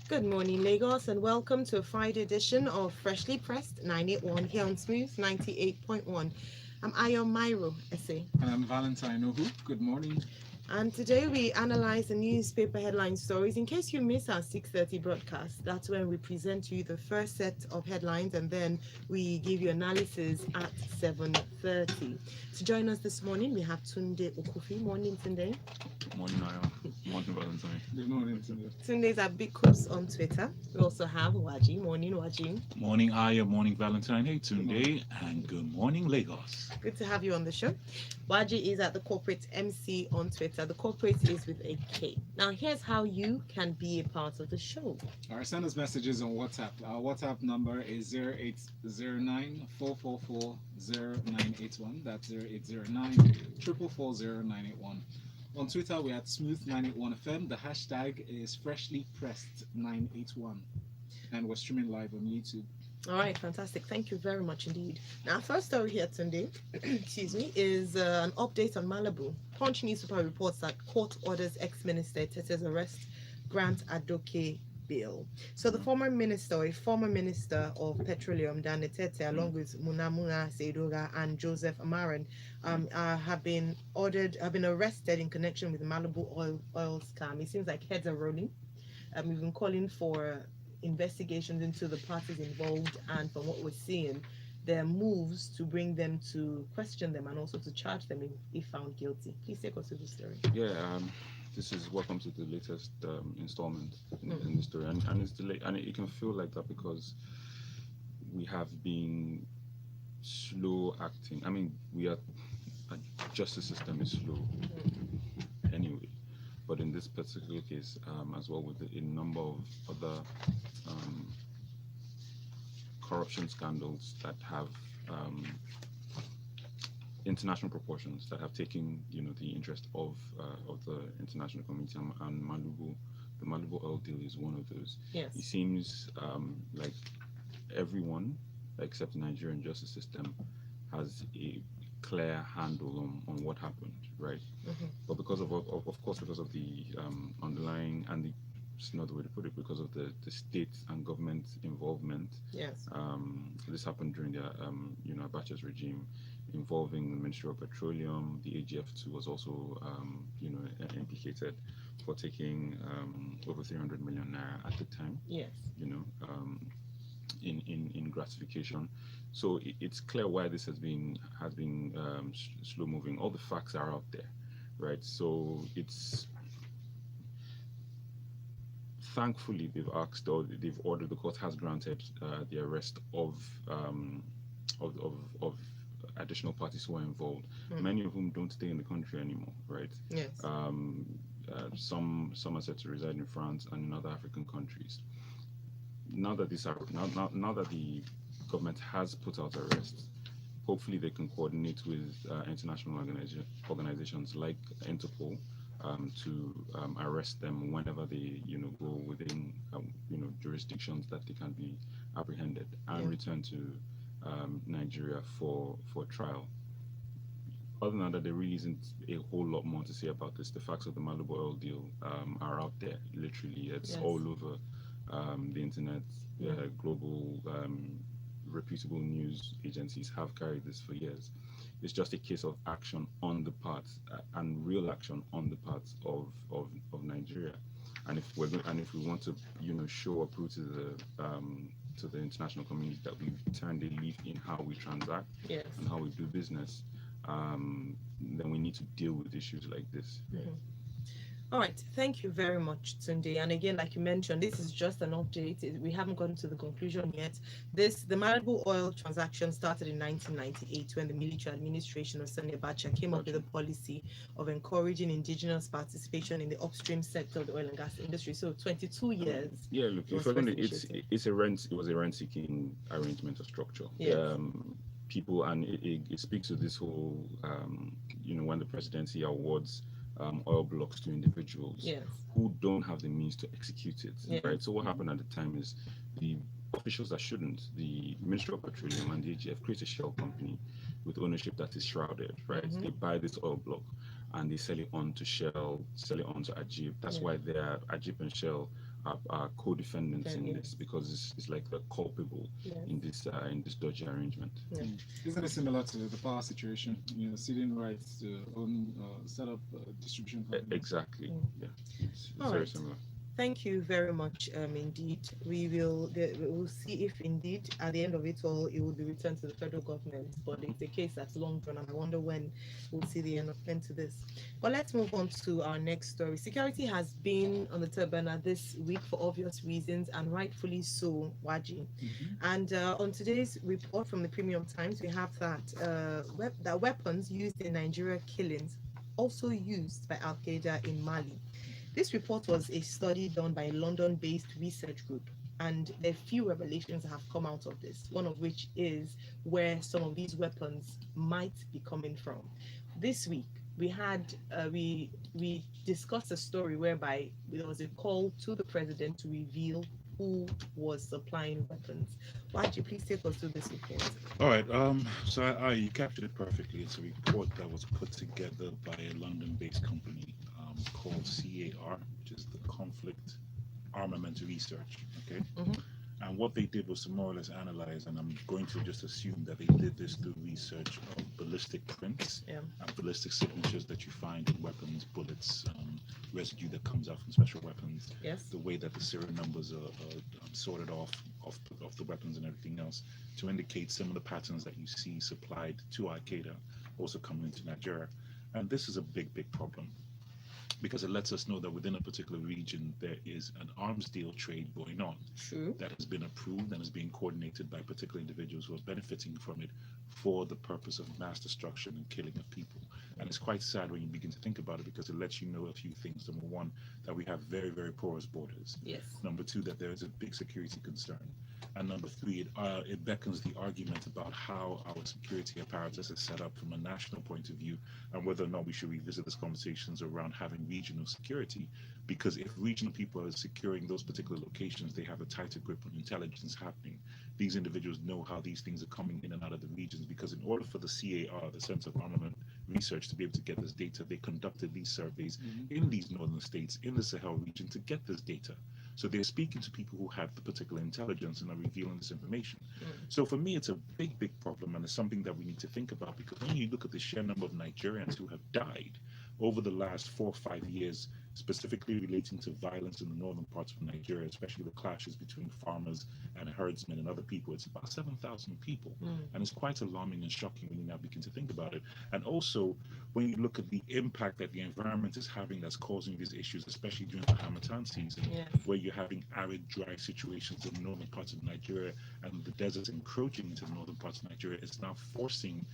Good morning, Lagos, and welcome to a Friday edition of Freshly Pressed 981 here on Smooth 98.1. I'm Ayon Myro, essay. And I'm Valentine Ohu. Good morning. And today we analyze the newspaper headline stories. In case you miss our 6:30 broadcast, that's when we present to you the first set of headlines and then we give you analysis at 7:30. To join us this morning, we have Tunde Okufi. Morning, Tunde. Morning, Naya. Morning, Valentine. Good morning to you. Tunde's at Big Coops on Twitter. We also have Waji. Morning, Waji. Morning, Aya. Morning, Valentine. Hey, Tunde. And good morning, Lagos. Good to have you on the show. Waji is at the corporate MC on Twitter. The corporate is with a K. Now, here's how you can be a part of the show. All right, send us messages on WhatsApp. Our WhatsApp number is 0809 444 That's 0809 444 On Twitter, we're at Smooth981FM. The hashtag is Freshly Pressed 981 And we're streaming live on YouTube. All right, fantastic. Thank you very much indeed. Now, our first story here today, excuse me, is an update on Marabou. Punch newspaper reports that court orders ex-minister Tete's arrest, grant Adoke bail. So the former minister of Petroleum, Dan Tete, along with Munamuna Seidoga and Joseph Amaran, have been arrested in connection with the Marabou oil scam. It seems like heads are rolling. We've been calling for investigations into the parties involved, and from what we're seeing, there are moves to bring them to question them and also to charge them if found guilty. Please take us through the story. Yeah, this is welcome to the latest installment in the story, and it's delayed, and it can feel like that because we have been slow acting. I mean, our justice system is slow anyway. But in this particular case, as well with a number of other corruption scandals that have international proportions, that have taken, the interest of the international community, and the Marabou oil deal is one of those. Yes. It seems like everyone, except the Nigerian justice system, has a clear handle on what happened, right? But because of course, because of the underlying, and it's not the way to put it, because of the state and government involvement. Yes. This happened during the Abacha's regime, involving the Ministry of Petroleum. The AGF2 was also implicated for taking over 300 million naira at the time. Yes. In gratification. So it's clear why this has been slow moving. All the facts are out there, right? So it's thankfully they've ordered, the court has granted the arrest of additional parties who are involved, many of whom don't stay in the country anymore, right? Yes. Some are said to reside in France and in other African countries. Now that the government has put out arrests, hopefully they can coordinate with international organizations like Interpol to arrest them whenever they go within jurisdictions that they can be apprehended and returned to Nigeria for trial. Other than that, there really isn't a whole lot more to say about this. The facts of the Marabou oil deal are out there. Literally, it's all over the internet. Global reputable news agencies have carried this for years. It's just a case of action on the part and real action on the part of Nigeria. And if we want to show or prove to the international community that we turned a leaf in how we transact and how we do business, then we need to deal with issues like this. All right, thank you very much, Tunde. And again, like you mentioned, this is just an update. We haven't gotten to the conclusion yet. The Marabou Oil Transaction started in 1998 when the military administration of Sani Abacha came up with a policy of encouraging indigenous participation in the upstream sector of the oil and gas industry. So 22 years. Yeah, look, if we're going to, it was a rent-seeking arrangement or structure. Yes. People, and it speaks to this whole, when the presidency awards oil blocks to individuals who don't have the means to execute it, right? So what happened at the time is the officials that shouldn't, the Ministry of Petroleum and the AGF, create a shell company with ownership that is shrouded, right? They buy this oil block and they sell it on to Shell, sell it on to Ajib. That's why Ajib and Shell are co-defendants in Yes. this, because it's like the culpable Yes. in this dodgy arrangement. Yeah. Isn't it similar to the power situation? Ceding rights to own, set up distribution companies. Exactly. Yeah. It's All very right. similar. Thank you very much. Indeed, we will see if indeed at the end of it all it will be returned to the federal government. But it's a case that's long drawn, and I wonder when we'll see the end to this. But let's move on to our next story. Security has been on the top burner this week for obvious reasons, and rightfully so, Waji. And on today's report from the Premium Times, we have that that weapons used in Nigeria killings also used by Al Qaeda in Mali. This report was a study done by a London-based research group, and a few revelations have come out of this. One of which is where some of these weapons might be coming from. This week, we had we discussed a story whereby there was a call to the president to reveal who was supplying weapons. Why don't you please take us through this report? All right. So you captured it perfectly. It's a report that was put together by a London-based company called CAR, which is the Conflict Armament Research. Okay. Mhm. And what they did was to more or less analyze, and I'm going to just assume that they did this through research of ballistic prints Yeah. and ballistic signatures that you find in weapons, bullets, residue that comes out from special weapons, Yes. the way that the serial numbers are sorted off of the weapons and everything else, to indicate some of the patterns that you see supplied to Al Qaeda also coming into Nigeria. And this is a big, big problem, because it lets us know that within a particular region there is an arms deal trade going on True. that has been approved and is being coordinated by particular individuals who are benefiting from it for the purpose of mass destruction and killing of people. And it's quite sad when you begin to think about it, because it lets you know a few things. Number one, that we have very, very porous borders. Yes. Number two, that there is a big security concern. And number three, it beckons the argument about how our security apparatus is set up from a national point of view, and whether or not we should revisit these conversations around having regional security. Because if regional people are securing those particular locations, they have a tighter grip on intelligence happening. These individuals know how these things are coming in and out of the regions, because in order for the CAR, the Center of Armament Research, to be able to get this data, they conducted these surveys in these northern states, in the Sahel region, to get this data. So they're speaking to people who have the particular intelligence and are revealing this information. So for me, it's a big, big problem, and it's something that we need to think about, because when you look at the sheer number of Nigerians who have died over the last 4 or 5 years, specifically relating to violence in the northern parts of Nigeria, especially the clashes between farmers and herdsmen and other people, it's about 7,000 people. And it's quite alarming and shocking when you now begin to think about it. And also, when you look at the impact that the environment is having that's causing these issues, especially during the Harmattan season, Yes. where you're having arid, dry situations in the northern parts of Nigeria, and the deserts encroaching into the northern parts of Nigeria, it's now forcing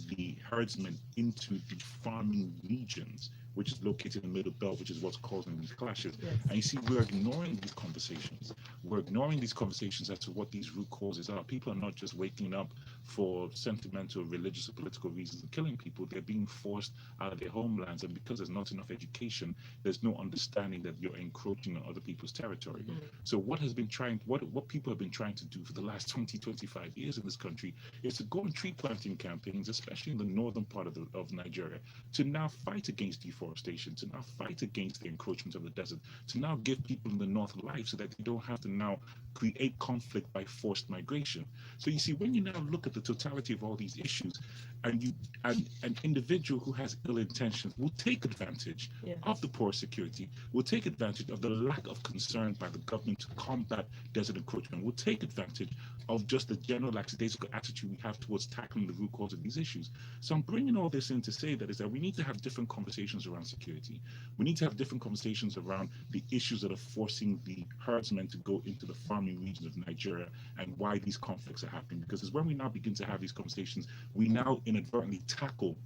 the herdsmen into the farming regions, which is located in the middle belt, which is what's causing these clashes. Yes. And you see, we're ignoring these conversations. We're ignoring these conversations as to what these root causes are. People are not just waking up for sentimental, religious, or political reasons and killing people. They're being forced out of their homelands, and because there's not enough education, there's no understanding that you're encroaching on other people's territory. So what people have been trying to do for the last 20, 25 years in this country is to go on tree planting campaigns, especially in the northern part of Nigeria, to now fight against deforestation, to now fight against the encroachment of the desert, to now give people in the north life so that they don't have to now create conflict by forced migration. So you see, when you now look at the totality of all these issues, and an individual who has ill intentions will take advantage Yes. of the poor security, will take advantage of the lack of concern by the government to combat desert encroachment, will take advantage of just the general lackadaisical attitude we have towards tackling the root cause of these issues. So I'm bringing all this in to say that we need to have different conversations around security. We need to have different conversations around the issues that are forcing the herdsmen to go into the farming regions of Nigeria, and why these conflicts are happening. Because it's when we now begin to have these conversations, we now inadvertently tackle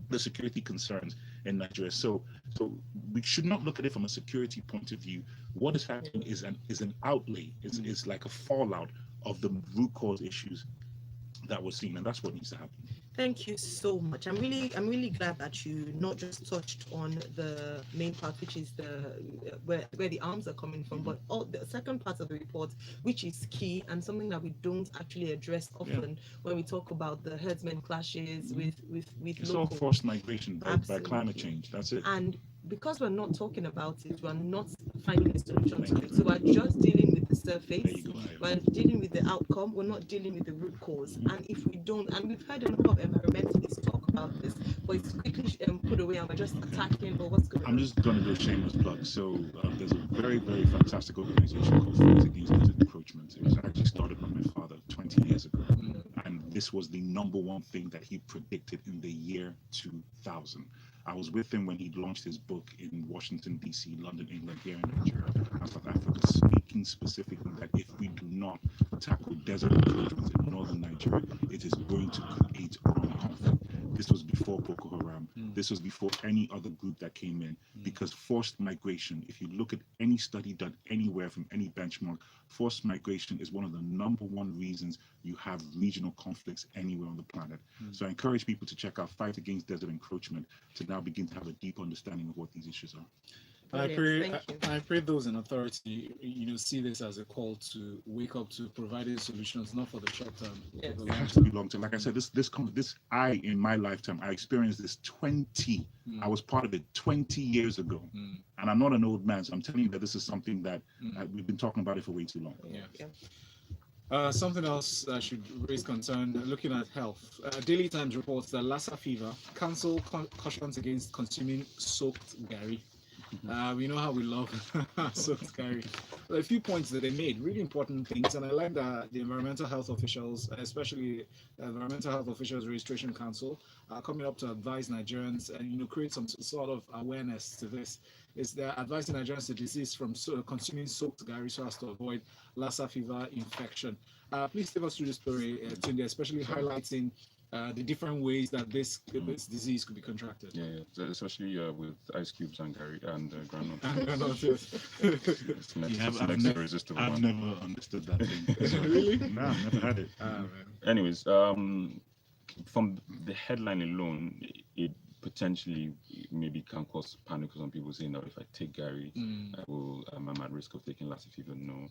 the security concerns in Nigeria. So we should not look at it from a security point of view. What is happening is an outlay, is like a fallout of the root cause issues that we're seeing, and that's what needs to happen. Thank you so much. I'm really glad that you not just touched on the main part, which is where the arms are coming from, but all the second part of the report, which is key and something that we don't actually address often when we talk about the herdsmen clashes with It's all local. forced migration by Absolutely. climate change. That's it. And because we're not talking about it, we're not finding a solution to it. So we're just dealing with the There surface, you go, Ivan. we're dealing with the outcome, we're not dealing with the root cause. And if we don't, and we've heard a lot of environmentalists talk about this, but it's quickly put away and we're just attacking, but what's going I'm on? just going to do a shameless plug. So there's a very, very fantastic organization called Friends Against Desert Encroachment. It was actually started by my father 20 years ago. And this was the number one thing that he predicted in the year 2000. I was with him when he launched his book in Washington, D.C., London, England, here in Nigeria, and South Africa, speaking specifically that if we do not tackle desert encroachment in northern Nigeria, it is going to create armed conflict. This was before Boko Haram. This was before any other group that came in, because forced migration, if you look at any study done anywhere from any benchmark, forced migration is one of the number one reasons you have regional conflicts anywhere on the planet. So I encourage people to check out Fight Against Desert Encroachment to now begin to have a deep understanding of what these issues are. I Brilliant, pray, thank you. I pray those in authority, see this as a call to wake up to providing solutions, not for the short term, Yes. but the It long has to term. be long term. Like I said, I in my lifetime, I experienced this 20. I was part of it 20 years ago, and I'm not an old man, so I'm telling you that this is something that we've been talking about it for way too long. Yeah. Something else that should raise concern, looking at health. Daily Times reports that Lassa fever, council cautions against consuming soaked gari. We know how we love soaked gari. A few points that they made, really important things, and I like that the environmental health officials, especially Environmental Health Officials Registration Council, are coming up to advise Nigerians and create some sort of awareness to this. Is they're advising Nigerians to desist from consuming soaked gari so as to avoid Lassa fever infection. Please take us through the story, Tunde, especially highlighting the different ways that this disease could be contracted. Yeah. So especially with ice cubes and Gary and granules. Granules. I've never understood that thing. So, Really? No, I've never had it. Man. Anyways, from the headline alone, it potentially maybe can cause panic for some people, saying that if I take Gary, I'm at risk of taking Lassa fever. No,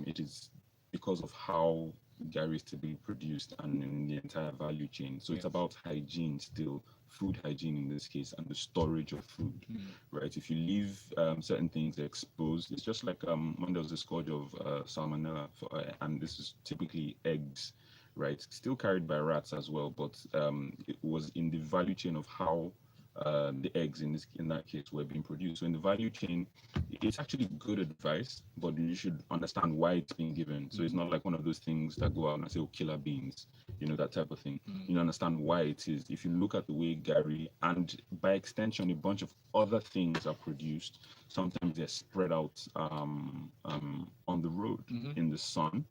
it is because of how Gary is typically produced and in the entire value chain. So it's about hygiene still, food hygiene in this case, and the storage of food, right? If you leave certain things exposed, it's just like when there was a scourge of salmonella, and this is typically eggs, right? Still carried by rats as well, but it was in the value chain of how the eggs in that case were being produced. So in the value chain, it's actually good advice, but you should understand why it's being given. So it's not like one of those things that go out and say, "Oh, killer beans," that type of thing. You understand why it is. If you look at the way Gary and by extension a bunch of other things are produced, sometimes they're spread out on the road in the sun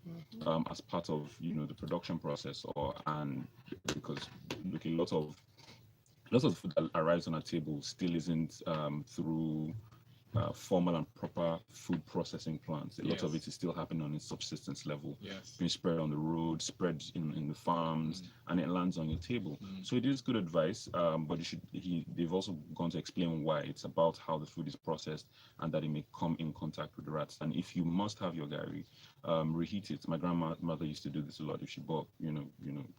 as part of the production process, and because look, lots of food that arrives on our table still isn't through formal and proper food processing plants. A lot of it is still happening on a subsistence level, being spread on the road, spread in the farms, and it lands on your table. So it is good advice, but they've also gone to explain why. It's about how the food is processed and that it may come in contact with the rats. And if you must have your Gary, reheat it. My grandmother used to do this a lot. If she bought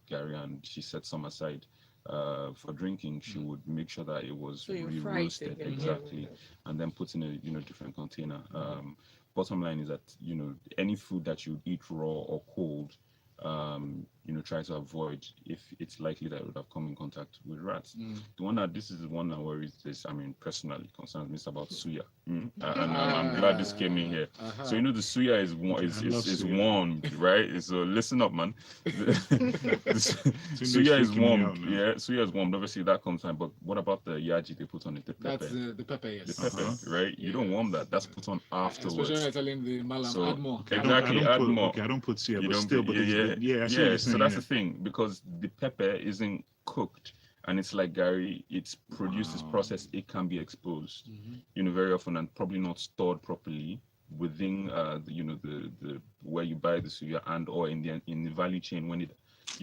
Gary and she set some aside for drinking, she would make sure that it was re-roasted exactly, and then put in a different container. Bottom line is that any food that you eat raw or cold, try to avoid if it's likely that it would have come in contact with rats. This is the one that worries this. Personally concerns me, about suya. And I'm glad this came in here. So the suya is warmed, right? So listen up, man. Suya is warmed. Suya is warmed. Obviously that comes time. But what about the yaji they put on it? The pepper. That's the pepper, yes. The pepper, right? You don't warm that. That's put on afterwards. Especially telling the malam, add more. Exactly, add more. Okay, I don't put suya, You but don't still, put- but so that's the thing, because the pepper isn't cooked, and it's like Gary, it's produced, it's processed, it can be exposed, very often, and probably not stored properly within the where you buy the suya and or in the value chain when it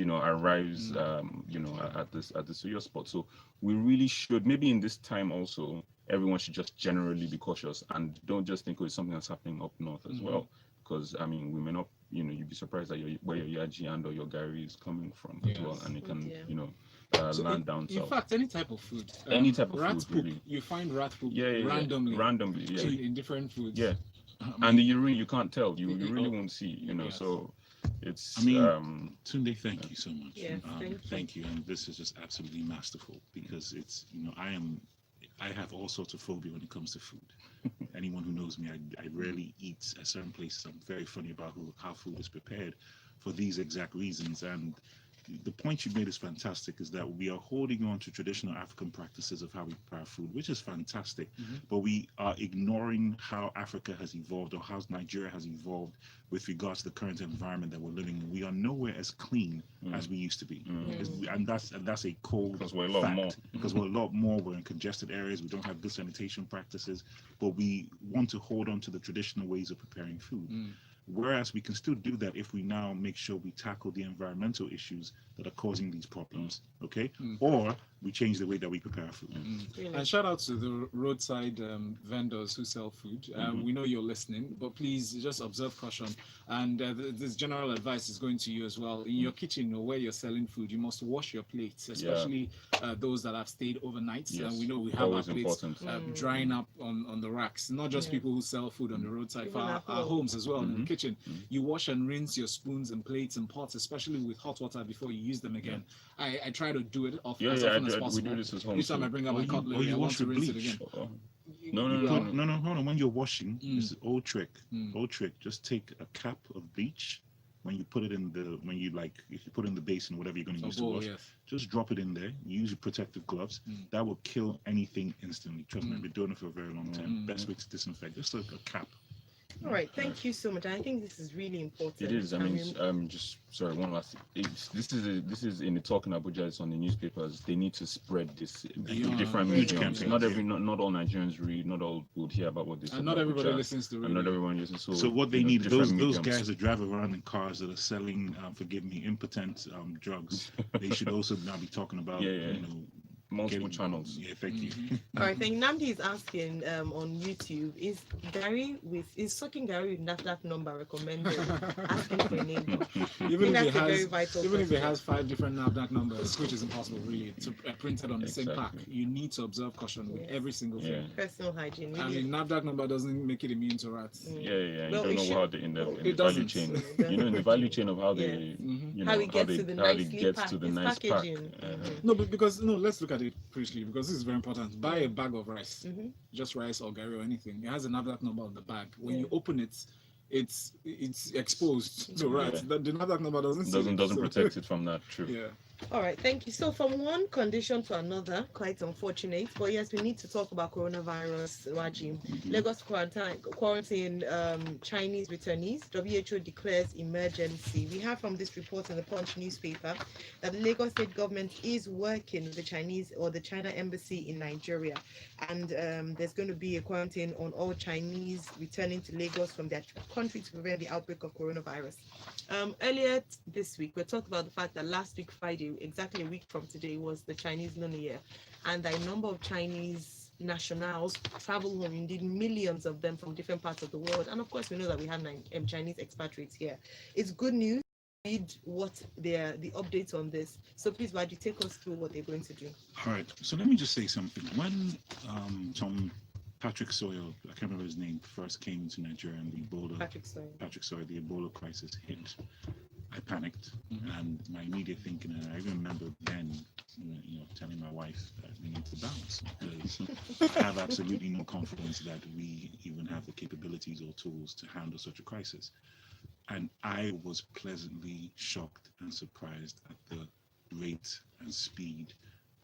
arrives at the suya spot. So we really should, maybe in this time also, everyone should just generally be cautious and don't just think it's something that's happening up north as well, because we may not, you'd be surprised that where your yaji and or your Gary is coming from as well, and it can So land down in south. fact, any type of food. Any type of rat food, poop, really. you find rat poop Yeah. randomly. Randomly, yeah. In different foods. Yeah. I mean, And the urine, you can't tell. You really oh, won't see, you know. yes. So it's I mean, Tunde, thank you so much. Yes, thank you. And this is just absolutely masterful because it's, I have all sorts of phobia when it comes to food. Anyone who knows me, I rarely eat at certain places. I'm very funny about how food is prepared for these exact reasons. And the point you made is fantastic, is that we are holding on to traditional African practices of how we prepare food, which is fantastic, but we are ignoring how Africa has evolved, or how Nigeria has evolved with regards to the current environment that we're living in. We are nowhere as clean as we used to be, and that's a cold because we're a lot fact. more. Because we're a lot more, we're in congested areas, we don't have good sanitation practices, but we want to hold on to the traditional ways of preparing food. Whereas we can still do that if we now make sure we tackle the environmental issues that are causing these problems, okay? Or we change the way that we prepare food. And shout out to the roadside vendors who sell food. We know you're listening, but please just observe caution. And this general advice is going to you as well. In your kitchen or where you're selling food, you must wash your plates, especially those that have stayed overnight. Yes. We know we have Always our plates drying up on the racks. Not just people who sell food on the roadside, Even for our at homes as well, in the kitchen. You wash and rinse your spoons and plates and pots, especially with hot water before you use them again. I try to do it as often as possible. We do this at home. Each time I bring up my cutlery, I want to rinse it again. No, Hold on. When you're washing, this is old trick. Just take a cap of bleach. When you put it in if you put it in the basin, whatever you're going to use to wash, just drop it in there. Use your protective gloves. That will kill anything instantly. Trust me, I've been doing it for a very long time. Best way to disinfect, just a cap. All right, thank you so much. I think this is really important. It is. I mean, just sorry, one last thing. This is in the talk in Abuja. It's on the newspapers. They need to spread this in different mediums. Not all Nigerians read. Not all would hear about what this. And not everybody listens to. And not everyone listens. So what they need, those guys that drive around in cars that are selling, forgive me, impotent drugs. They should also now be talking about, multiple channels. Yeah, thank you. All right, thank Namdi is asking on YouTube, is sucking Gary with that number recommended? Asking for a name. Even if it has 5 different NAFDAC numbers, which is impossible really to printed on the same pack, you need to observe caution with every single thing. Personal hygiene. Really. I mean, NAFDAC number doesn't make it immune to rats. You don't know how in the value chain. In the value chain of how they, how it gets to the nice pack. No, but let's look at it briefly, because this is very important. Buy a bag of rice, just rice or gari or anything. It has a NAFDAC number on the bag. When you open it, it's exposed to rats. The NAFDAC number doesn't protect it from that. True. Yeah. All right, thank you. So from one condition to another, quite unfortunate, but yes, we need to talk about coronavirus regime. Lagos quarantine Chinese returnees. WHO declares emergency. We have from this report in the Punch newspaper that the Lagos state government is working with the Chinese or the China embassy in Nigeria, and there's going to be a quarantine on all Chinese returning to Lagos from their country to prevent the outbreak of coronavirus. Earlier this week, we talked about the fact that last week Friday, exactly a week from today, was the Chinese Lunar Year, and a number of Chinese nationals travel home, indeed millions of them from different parts of the world. And of course, we know that we have Chinese expatriates here. It's good news. Read what the updates on this. So please, Wadi, take us through what they're going to do. All right. So let me just say something. When Patrick Sawyer, I can't remember his name, first came to Nigeria and the Ebola crisis hit, I panicked, and my immediate thinking, and I even remember then, telling my wife that we need to bounce, because I have absolutely no confidence that we even have the capabilities or tools to handle such a crisis. And I was pleasantly shocked and surprised at the rate and speed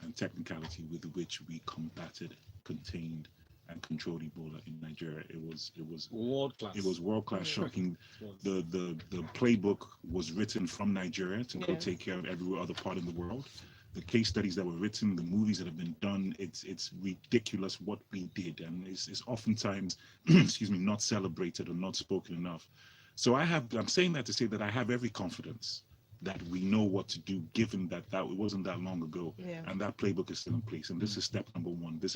and technicality with which we combated, contained, and controlled Ebola in Nigeria. It was world class. It was world class, shocking. The playbook was written from Nigeria to go take care of every other part in the world. The case studies that were written, the movies that have been done, it's ridiculous what we did, and it's oftentimes not celebrated or not spoken enough. So I'm saying that to say that I have every confidence that we know what to do, given that it wasn't that long ago, and that playbook is still in place. And this is step number one. This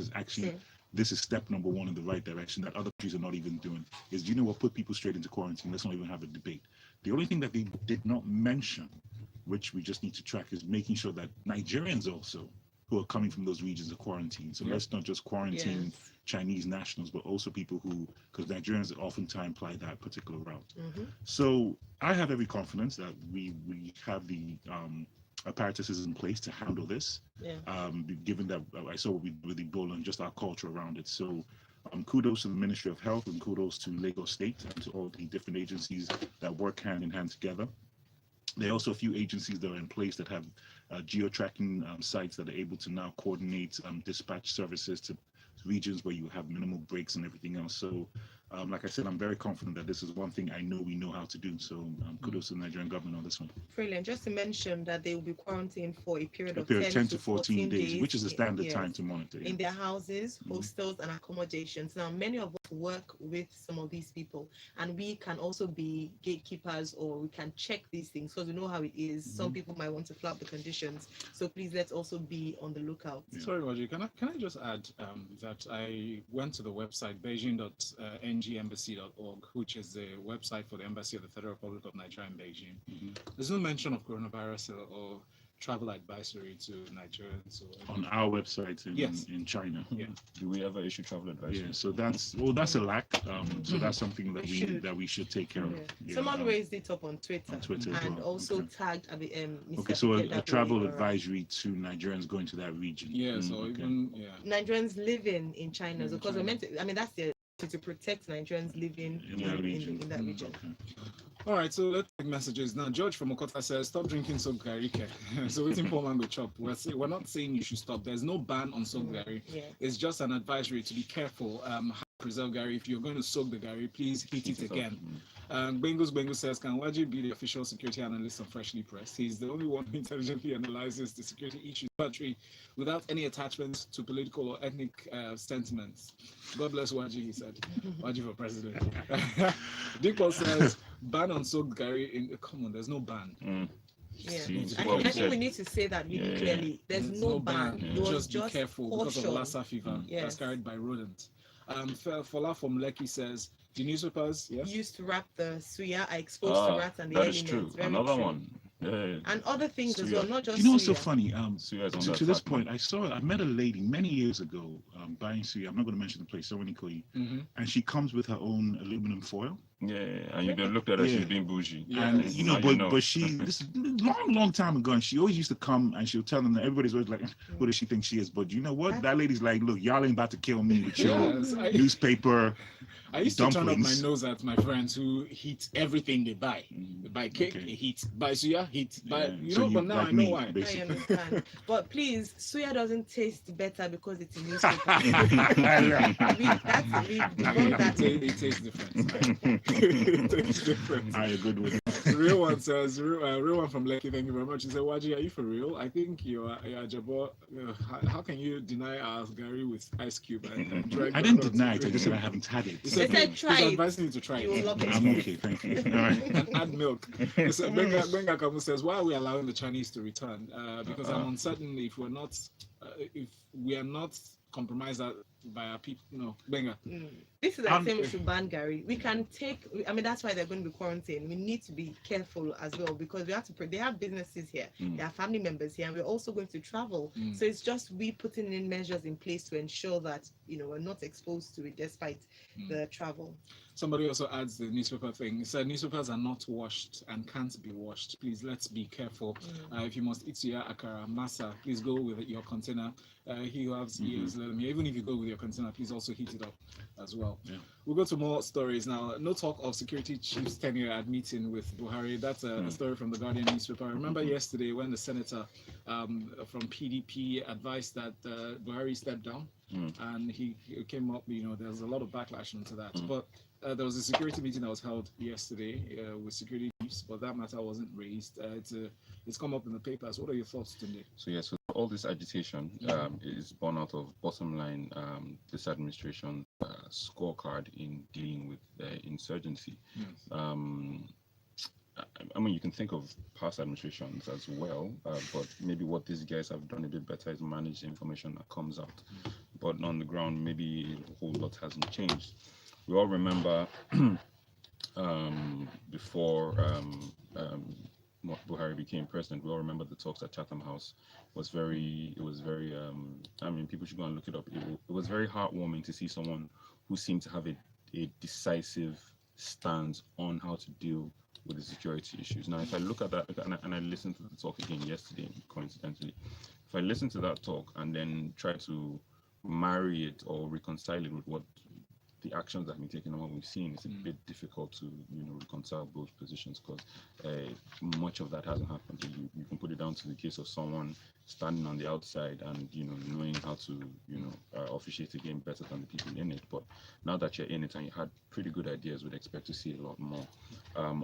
is step number one in the right direction that other countries are not even doing. Is, do you know what put people straight into quarantine? Let's not even have a debate. The only thing that they did not mention which we just need to track, is making sure that Nigerians also who are coming from those regions are quarantined. So let's not just quarantine Chinese nationals, but also people who, because Nigerians oftentimes apply that particular route. So I have every confidence that we have the apparatuses in place to handle this. Given that I saw what we did with Ebola and just our culture around it. So kudos to the Ministry of Health and kudos to Lagos State and to all the different agencies that work hand in hand together. There are also a few agencies that are in place that have geo-tracking sites that are able to now coordinate dispatch services to regions where you have minimal breaks and everything else. So, like I said, I'm very confident that this is one thing I know we know how to do. So, kudos to the Nigerian government on this one. Brilliant. Just to mention that they will be quarantined for a period of 10 to 14 days, which is the standard time to monitor. In their houses, hostels, and accommodations. Now, many of us work with some of these people, and we can also be gatekeepers, or we can check these things because we know how it is. Some people might want to flout the conditions. So please, let's also be on the lookout. Sorry, Roger, can I just add that I went to the website beijing.ngembassy.org, which is the website for the Embassy of the Federal Republic of Nigeria in Beijing. There's no mention of coronavirus or travel advisory to Nigerians. On our website in China. Do we ever issue travel advisory? Yeah, so that's a lack. So that's something that we should take care of. Someone raised it up on Twitter and also tagged Mr. Okay, so a travel advisory to Nigerians going to that region. Nigerians living in China, because we're meant to, I mean, that's to protect Nigerians living in that region. All right, so let's take messages now. George from Okota says, "Stop drinking soap gari." So waiting for mango chop. We're not saying you should stop. There's no ban on soap gari. It's just an advisory to be careful. Preserve gari. If you're going to soak the gari, please heat it again. Bengo says, "Can Waji be the official security analyst on Freshly Pressed? He's the only one who intelligently analyzes the security issues of the country without any attachments to political or ethnic sentiments. God bless Waji," he said. Waji for president. Dick Paul says, "Ban on soaked gari." Come on, there's no ban. I think we need to say that really clearly. There's no ban. Just be careful because of Lassa fever that's carried by rodents. Fola from Lekki says, "The newspapers used to wrap the suya are exposed to rats and the elements." That is true. Another one. And other things as well, not just You know what's so suya. funny? To this point, I met a lady many years ago buying suya. I'm not going to mention the place, so many and she comes with her own aluminum foil. And you've been looked at as she's being bougie. And but she, this is long time ago, and she always used to come and she'll tell them that everybody's always like, "Who does she think she is?" But you know what? That lady's like, "Look, y'all ain't about to kill me with your newspaper." I used to turn up my nose at my friends who heat everything they buy. They buy cake, they heat. Buy suya, heat. Buy, but now I know why. I understand. But please, suya doesn't taste better because it's a newspaper. It tastes different. It tastes different. I agree with it. Real one says, real one from Lekki, thank you very much. He said, "Waji, are you for real? I think you are Jabo. How can you deny our Gary with ice cube?" I didn't deny it. I just said I haven't had it. They said try He's it. advising you to try it. I'm okay, thank you. All right. And add milk. So Benga Kamu says, "Why are we allowing the Chinese to return? Because I'm uncertain if we are not compromised by our people." No, Benga. This is like saying we should ban Gary. We can take. I mean, that's why they're going to be quarantined. We need to be careful as well because we have to. They have businesses here. They have family members here, and we're also going to travel. So it's just we putting in measures in place to ensure that we're not exposed to it despite the travel. Somebody also adds the newspaper thing. He said newspapers are not washed and can't be washed. Please, let's be careful. If you must eat suya, akara, masa, please go with your container. He who has ears, let him hear. Even if you go with your container, please also heat it up as well. We'll go to more stories now. No talk of security chief's tenure at meeting with Buhari. That's a story from the Guardian newspaper. I remember yesterday when the senator from PDP advised that Buhari stepped down, and he came up. There's a lot of backlash into that, but. There was a security meeting that was held yesterday with security chiefs, but that matter wasn't raised. It's come up in the papers. What are your thoughts today? So all this agitation is born out of bottom line this administration scorecard in dealing with insurgency. I mean, you can think of past administrations as well, but maybe what these guys have done a bit better is manage the information that comes out. But on the ground, maybe a whole lot hasn't changed. We all remember before Buhari became president. We all remember the talks at Chatham House. It was very. I mean, people should go and look it up. It was very heartwarming to see someone who seemed to have a decisive stance on how to deal with the security issues. Now, if I look at that and I listened to the talk again yesterday, coincidentally, if I listen to that talk and then try to marry it or reconcile it with what the actions that have been taken and what we've seen, it's a bit difficult to reconcile both positions, because much of that hasn't happened. You can put it down to the case of someone standing on the outside and knowing how to officiate the game better than the people in it. But now that you're in it and you had pretty good ideas, we'd expect to see a lot more.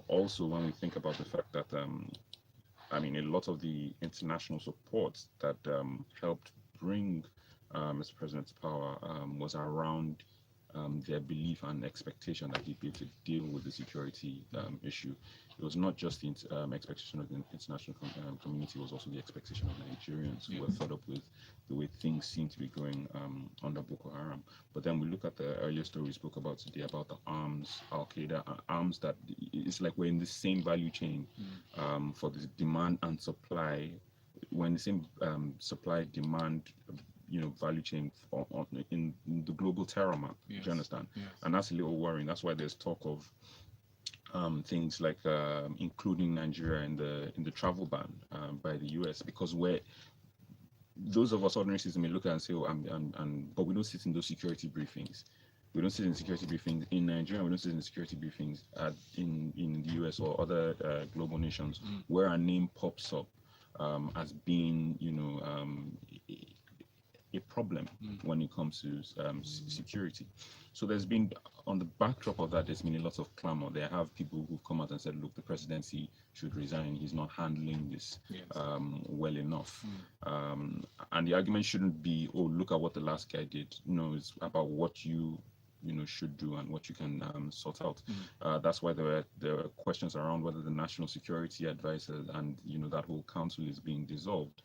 Also, when we think about the fact that I mean, a lot of the international support that helped bring Mr. President to power was around their belief and expectation that he'd be able to deal with the security issue. It was not just the expectation of the international community, it was also the expectation of Nigerians who were fed up with the way things seem to be going under Boko Haram. But then we look at the earlier story we spoke about today about the arms, Al-Qaeda, arms that it's like we're in the same value chain for the demand and supply. We're in the same supply demand value chain in the global terror map. Yes. Do you understand? Yes. And that's a little worrying. That's why there's talk of things like including Nigeria in the travel ban by the US, because those of us ordinary citizens may look at and say, but we don't sit in those security briefings. We don't sit in security briefings in Nigeria. We don't sit in security briefings in the US or other global nations where our name pops up as being, a problem when it comes to security. So there's been, on the backdrop of that, there's been a lot of clamor. There have people who've come out and said, look, the presidency should resign. He's not handling this well enough. And the argument shouldn't be, oh, look at what the last guy did. No, it's about what you should do and what you can sort out. That's why there are questions around whether the National Security Advisor and that whole council is being dissolved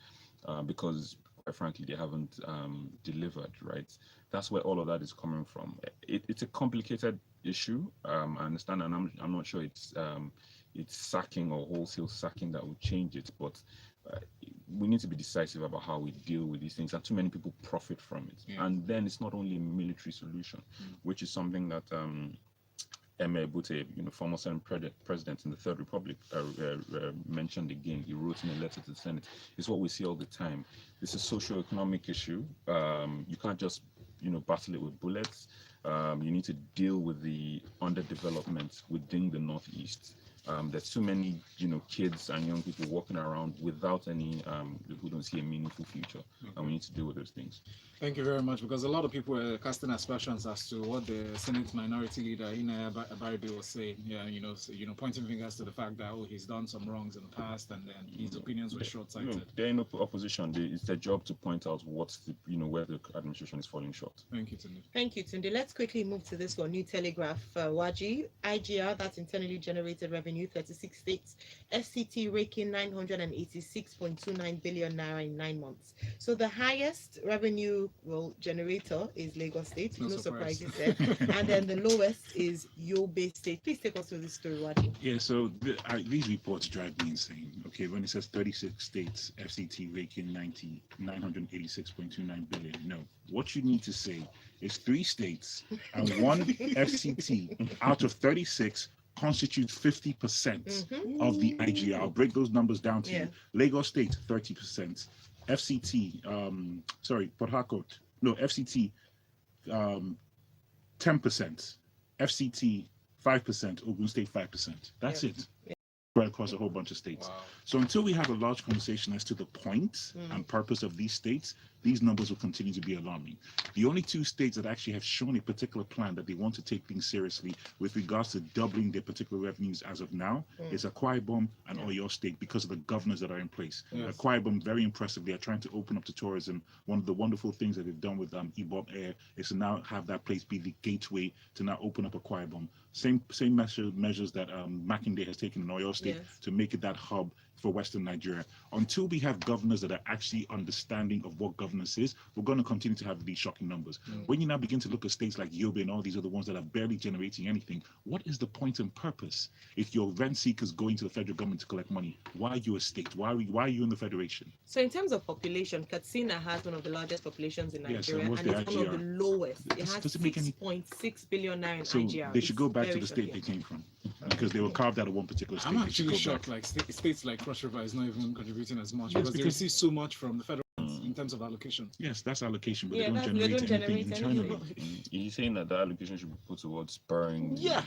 because quite frankly they haven't delivered, right? That's where all of that is coming from. It's a complicated issue. I understand, and I'm not sure it's sacking or wholesale sacking that will change it, but we need to be decisive about how we deal with these things, and too many people profit from it. And then it's not only a military solution, which is something that Eme Bute, former Senate president in the Third Republic, mentioned again. He wrote in a letter to the Senate. It's what we see all the time. It's a socio-economic issue. You can't just battle it with bullets. You need to deal with the underdevelopment within the Northeast. There's too many, kids and young people walking around without any, who don't see a meaningful future, and we need to deal with those things. Thank you very much, because a lot of people were casting aspersions as to what the Senate Minority Leader Ina Abaribe was saying. Pointing fingers to the fact that he's done some wrongs in the past, and then his opinions were short-sighted. They're in opposition. It's their job to point out what's where the administration is falling short. Thank you, Tunde. Thank you, Tunde. Let's quickly move to this one. New Telegraph, Waji, IGR, that's internally generated revenue, 36 states, FCT raking 986.29 billion naira in 9 months. So the highest revenue generator is Lagos State, no surprises there. And then the lowest is Yobe State. Please take us through this story, Waji. Yeah, so these reports drive me insane. Okay, when it says 36 states, FCT raking 986.29 billion. No, what you need to say is 3 states and 1 FCT out of 36 constitutes 50% of the IGR. I'll break those numbers down to you. Lagos State, 30%. FCT, Port Harcourt, no, FCT, 10%. FCT, 5%. Ogun State, 5%. That's it. Right across a whole bunch of states. Wow. So until we have a large conversation as to the point and purpose of these states, these numbers will continue to be alarming. The only 2 states that actually have shown a particular plan that they want to take things seriously with regards to doubling their particular revenues as of now is Akwa Ibom and Oyo State, because of the governors that are in place. Akwa Ibom, very impressively, are trying to open up to tourism. One of the wonderful things that they've done with Ibom Air is to now have that place be the gateway to now open up Akwa Ibom. Same measures that Makinde has taken in Oyo State to make it that hub for Western Nigeria. Until we have governors that are actually understanding of what governance is, we're going to continue to have these shocking numbers. When you now begin to look at states like Yobe and all these other ones that are barely generating anything, what is the point and purpose? If your rent seekers going to the federal government to collect money, why are you a state? Why are you in the federation? So in terms of population, Katsina has one of the largest populations in Yes, Nigeria, and what's and the it's one of the IGR? lowest. It has Does it make any- 6.6 billion naira in So IGR. they should go It's back to very the state shocking. they came from, because they were carved out of one particular state. I'm They should actually go shocked. back. Like states like Cross River is not even contributing as much Yes, because they because- receive so much from the federal in terms of allocation. Yes, that's allocation, but Yeah, they don't they generate don't anything generate internally. anything. He's saying that allocation should be put towards spurring. Yeah.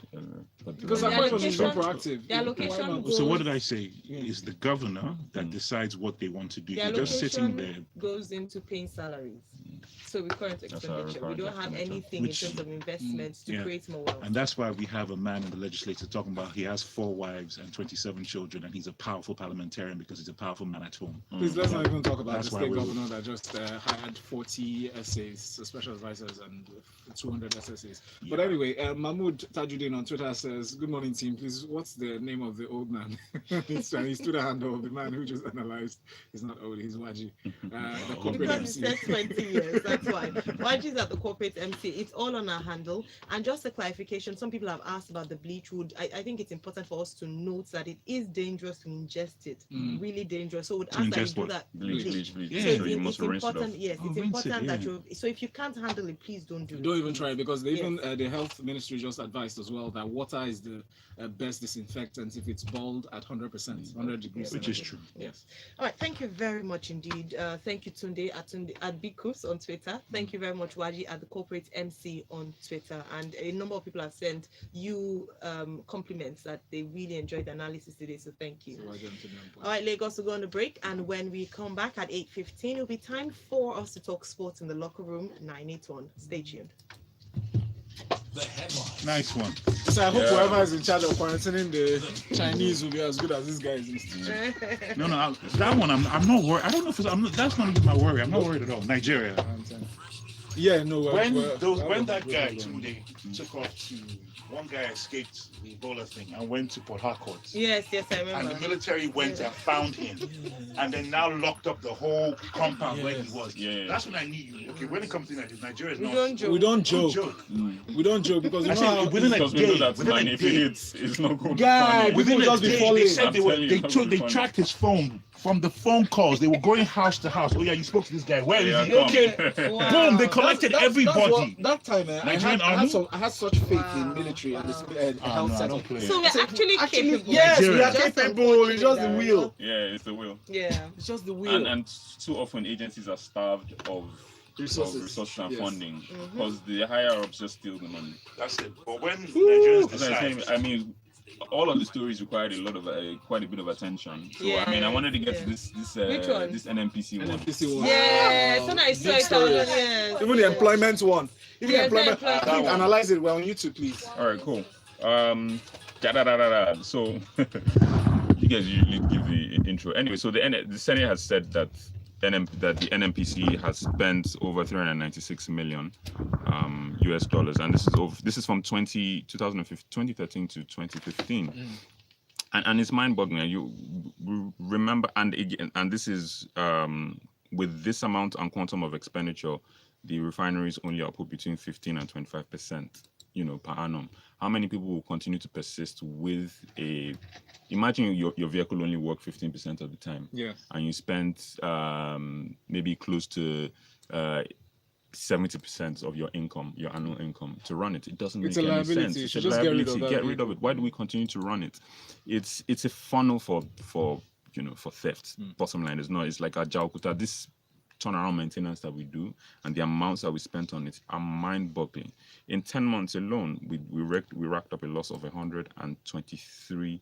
But Because The our government is so allocation- proactive. the allocation Why not? goes- So what did I say? Is the governor that decides what they want to do. The They're just sitting there. allocation goes into paying salaries. So with current our expenditure, we current don't have expenditure. anything Which- in terms of investments to Yeah. create more wealth. And that's why we have a man in the legislature talking about he has 4 wives and 27 children, and he's a powerful parliamentarian because he's a powerful man at home. Please let's not even talk about That's the why state we- governor that just hired 40 essays, special advisors, and 200 SSAs. But Yeah. anyway, Mahmoud Tajuddin on Twitter says, "Good morning, team. Please, what's the name of the old man?" He's Twitter handle of the man who just analyzed. He's not old. He's Waji. The corporate Because MC. it said 20 years, that's why. YG's at the corporate MC. It's all on our handle. And just a clarification, some people have asked about the bleach wood. I think it's important for us to note that it is dangerous to ingest it. Really dangerous. So we'd To ask that you ingest do what? that. Bleach. Yeah. So So you must it's rinse it off. important, yes, Oh, it's rinse it, important that yeah. you. So if you can't handle it, please don't do it. Don't even try it because they Yes. even the health ministry just advised as well that water is the best disinfectant if it's boiled at 100%, 100 degrees. Which is Celsius. true. Yes. All right, thank you very much indeed. Thank you, Tunde at Bikus on Twitter. Thank you very much, Waji, at the corporate MC on Twitter. And a number of people have sent you compliments that they really enjoyed the analysis today. So thank you. So I jumped to the point. All right, Lagos will go on a break, and when we come back at 8:15, it'll be time for us to talk sports in the locker room 981. Stay tuned. Nice one. So I hope Yeah. whoever is in charge of quarantining the Chinese will be as good as this guy is. No, that one I'm not worried. I don't know if that's not even my worry. I'm not worried at all. Nigeria. Yeah, no. When that guy Tunde took off to one guy escaped the Ebola thing and went to Port Harcourt. Yes, I And the remember. military went and found him, and then now locked up the whole compound where he Yes. was. Yeah. That's when I knew. Okay, when it comes to Nigeria, is We not. don't joke. We don't joke. Joke. We don't joke because you I know said how within a Because we know day, that within man, a if day, he hits, it's not going Guy, to be within funny. a just be they falling. said I'm telling you, it's not they funny. tracked his phone from the phone calls. They were going house to house. Oh yeah, you spoke to this guy. Where is Yeah, he? come. Okay. Wow. Boom, they collected everybody. That time, Nigerian army? I had such faith Wow. in military and the Ah, health no, I setup. don't play. So we're actually capable. yes, we are Nigeria. Just capable. It's just the unfortunate wheel. that- Yeah, it's the will. Yeah. It's just the wheel. And too often agencies are starved of resources and Yes. funding Mhm. because the higher ups just steal the money. That's it. But when Nigerians That's what I'm saying. decide, I mean, all of the stories required a lot of quite a bit of attention. So I mean, I wanted to get to this Which one? this NMPC one. NPC one. Yeah, so nice. Big So story. yes. Even the employment one. Even Yes, the employment. the employment Please one. analyze it well on YouTube, please. All right, cool. So you guys usually give the intro. Anyway, so the Senate has said that that the NMPC has spent over 396 million US dollars, and this is from 2013 to 2015. And it's mind-boggling. And you remember, and again, and this is with this amount and quantum of expenditure, the refineries only output between 15 and 25%, per annum. How many people will continue to persist with imagine your vehicle only work 15% of the time, and you spend maybe close to 70% of your income, your annual income, to run it. It doesn't It's make a any liability. sense. You It's should a just get rid of liability. that Get rid of vehicle. it. Why do we continue to run it? It's a funnel for theft. Bottom line is not. It's like a Jaukuta. This turnaround maintenance that we do and the amounts that we spent on it are mind-boggling. In 10 months alone, we racked up a loss of 123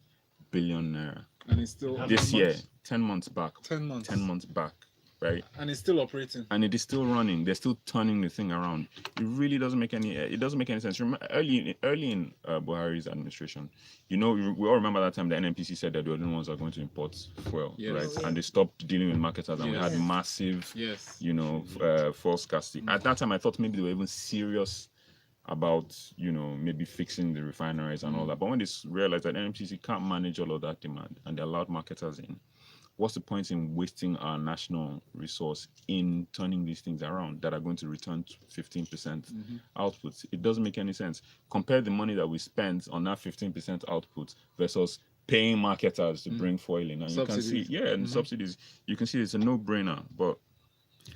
billion naira. And it's still This year, 10 months back. 10 months. 10 months back, right? And it's still operating. And it is still running. They're still turning the thing around. It really doesn't make any. It doesn't make any sense. Remember, early in Buhari's administration, we all remember that time the NNPC said that they were the ones that are going to import fuel, Yes. right? And they stopped dealing with marketers, and we Yes. had massive, Yes. false scarcity. At that time, I thought maybe they were even serious about maybe fixing the refineries and all that. But when they realized that NNPC can't manage all of that demand, and they allowed marketers in, what's the point in wasting our national resource in turning these things around that are going to return 15% output? It doesn't make any sense. Compare the money that we spent on that 15% output versus paying marketers to bring foil in, and Subsidies. you can see, and subsidies. You can see it's a no-brainer, but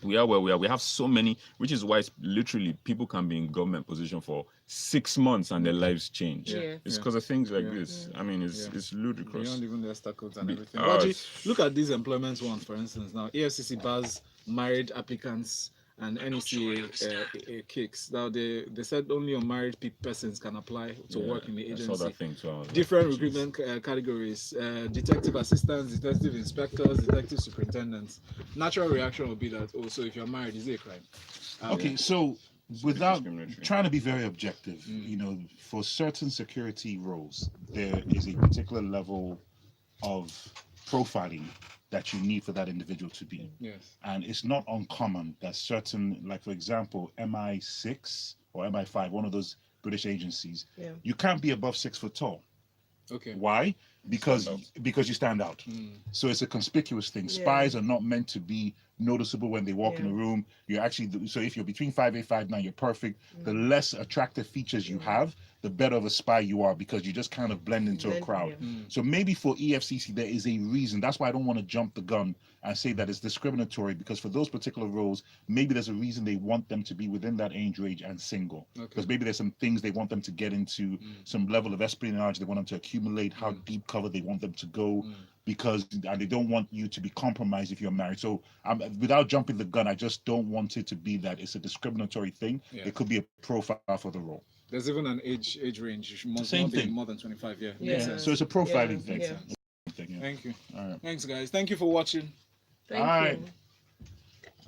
we are where we are. We have so many, which is why it's literally people can be in government position for 6 months and their lives change. Yeah. It's because of things like this. I mean, it's ludicrous. Beyond even their statutes and everything. Oh, But look at these employment ones, for instance. Now, EFCC bars married applicants and NECA kicks. Now, they said only unmarried persons can apply to work in the I agency. saw that thing too. I was like, Different "Jeez." recruitment categories: detective assistants, detective inspectors, detective superintendents. Natural reaction would be that, oh, so if you're married, is it a crime? Okay, so without discriminatory. trying to be very objective, you know, for certain security roles, there is a particular level of profiling that you need for that individual to be. Yes. And it's not uncommon that certain, like for example, MI6 or MI5, one of those British agencies, you can't be above 6 foot tall. Okay. Why? Because you stand out. So it's a conspicuous thing. Spies are not meant to be noticeable when they walk in a room. You're actually, so if you're between 5'8", 5'9", you're perfect. The less attractive features you have, the better of a spy you are, because you just kind of blend into a crowd. So maybe for EFCC there is a reason. That's why I don't want to jump the gun and say that it's discriminatory, because for those particular roles, maybe there's a reason they want them to be within that age range and single. Because maybe there's some things they want them to get into, some level of espionage they want them to accumulate, how deep cover they want them to go, because and they don't want you to be compromised if you're married. So without jumping the gun, I just don't want it to be that it's a discriminatory thing. It could be a profile for the role. There's even an age range. You must Same not be thing. more than 25. So it's a profiling thing. Thank you. All right. Thanks, guys. Thank you for watching. Thank All right. you.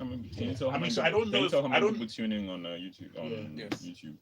I mean, can you tell how I mean, many so I don't know can you if- tell how I many don't- people tuning on YouTube? Yes. YouTube.